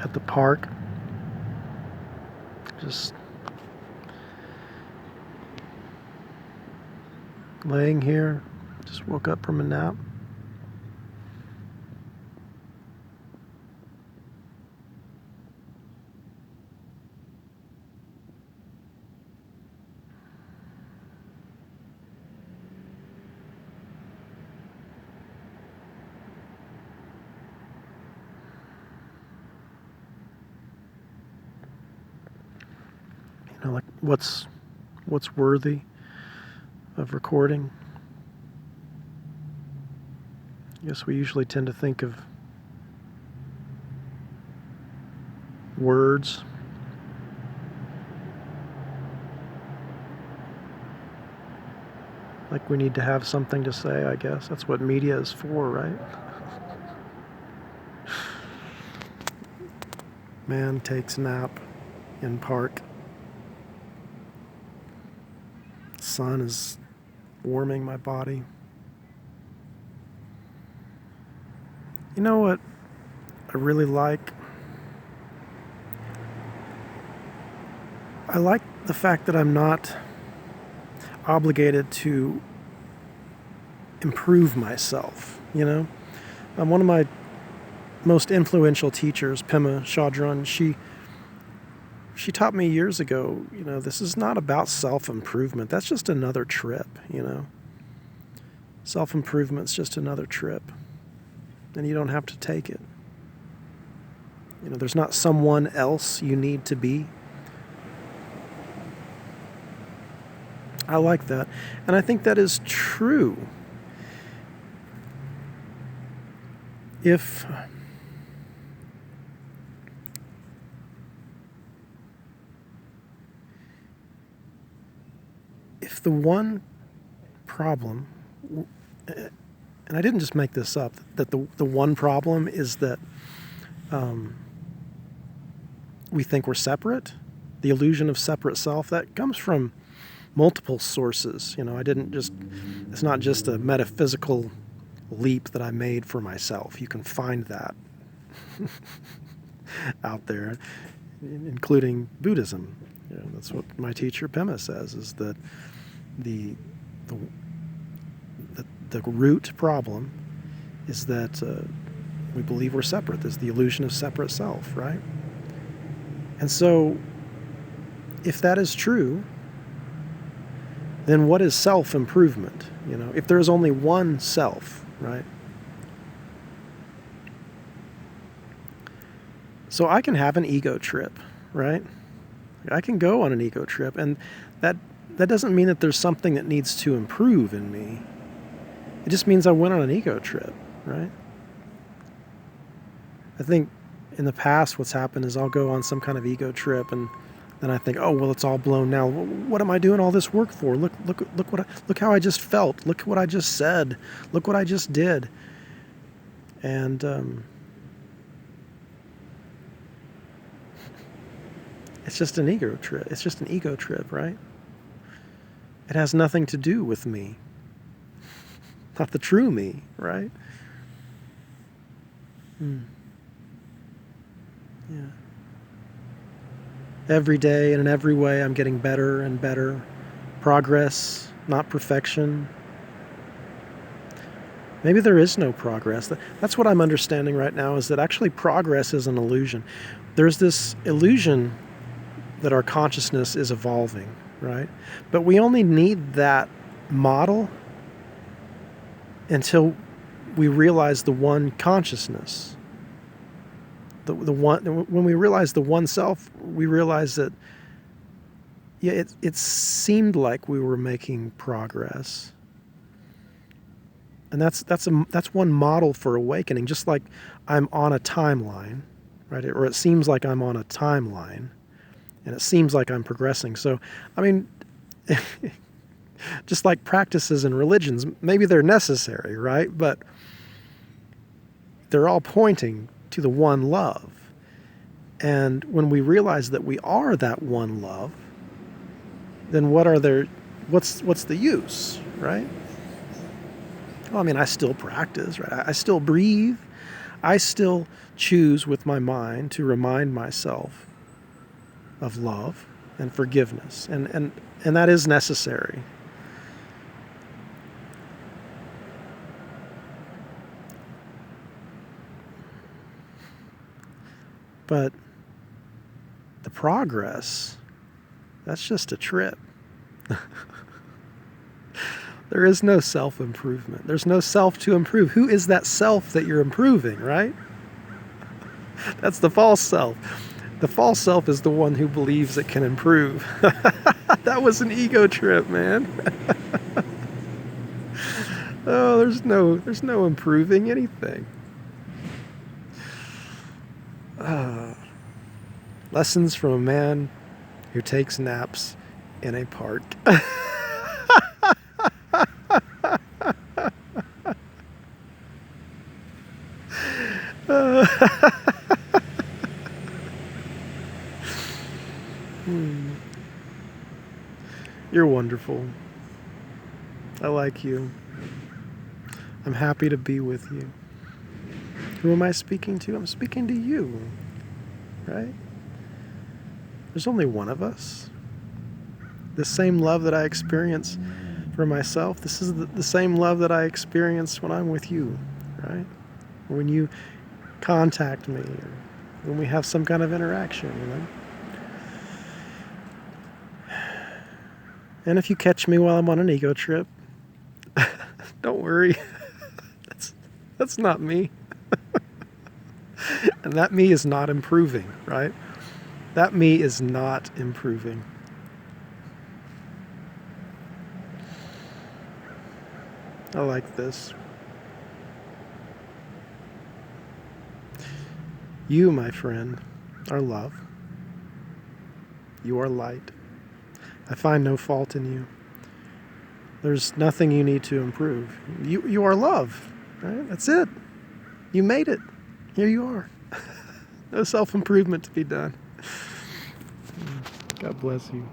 at the park. Just laying here. Just woke up from a nap. Like what's worthy of recording. I guess we usually tend to think of words. Like we need to have something to say, I guess. That's what media is for, right? Man takes nap in park. Sun is warming my body. You know what I really like? I like the fact that I'm not obligated to improve myself, you know? One of my most influential teachers, Pema Chodron, she taught me years ago, this is not about self-improvement. That's just another trip, Self-improvement's just another trip. And you don't have to take it. There's not someone else you need to be. I like that. And I think that is true. If the one problem, and I didn't just make this up, that the one problem is that we think we're separate, the illusion of separate self, that comes from multiple sources. It's not just a metaphysical leap that I made for myself. You can find that out there, including Buddhism. That's what my teacher Pema says, is that the root problem is that we believe we're separate. There's the illusion of separate self, right? And so, if that is true, then what is self-improvement? If there is only one self, right? So I can have an ego trip, right? I can go on an ego trip, and that doesn't mean that there's something that needs to improve in me. It just means I went on an ego trip, right? I think in the past what's happened is I'll go on some kind of ego trip, and then I think, oh, well, it's all blown now. What am I doing all this work for? Look how I just felt. Look what I just said. Look what I just did. And it's just an ego trip. It's just an ego trip, right? It has nothing to do with me. Not the true me, right? Yeah. Every day and in every way I'm getting better and better. Progress, not perfection. Maybe there is no progress. That's what I'm understanding right now, is that actually progress is an illusion. There's this illusion that our consciousness is evolving, right? But we only need that model until we realize the one consciousness. The one, when we realize the one self, we realize that, yeah, it seemed like we were making progress. And that's one model for awakening, just like I'm on a timeline, right? Or it seems like I'm on a timeline, and it seems like I'm progressing. So, just like practices and religions, maybe they're necessary, right? But they're all pointing to the one love. And when we realize that we are that one love, then what's the use, right? Well, I still practice, right? I still breathe. I still choose with my mind to remind myself of love and forgiveness, and that is necessary. But the progress, that's just a trip. There is no self-improvement. There's no self to improve. Who is that self that you're improving, right? That's the false self. The false self is the one who believes it can improve. That was an ego trip, man. Oh, there's no improving anything. Lessons from a man who takes naps in a park. You're wonderful. I like you. I'm happy to be with you. Who am I speaking to? I'm speaking to you, right? There's only one of us. The same love that I experience for myself, this is the same love that I experience when I'm with you, right? When you contact me, or when we have some kind of interaction, you know? And if you catch me while I'm on an ego trip, don't worry. That's not me. And that me is not improving, right? That me is not improving. I like this. You, my friend, are love. You are light. I find no fault in you. There's nothing you need to improve. You are love, right? That's it. You made it. Here you are. No self-improvement to be done. God bless you.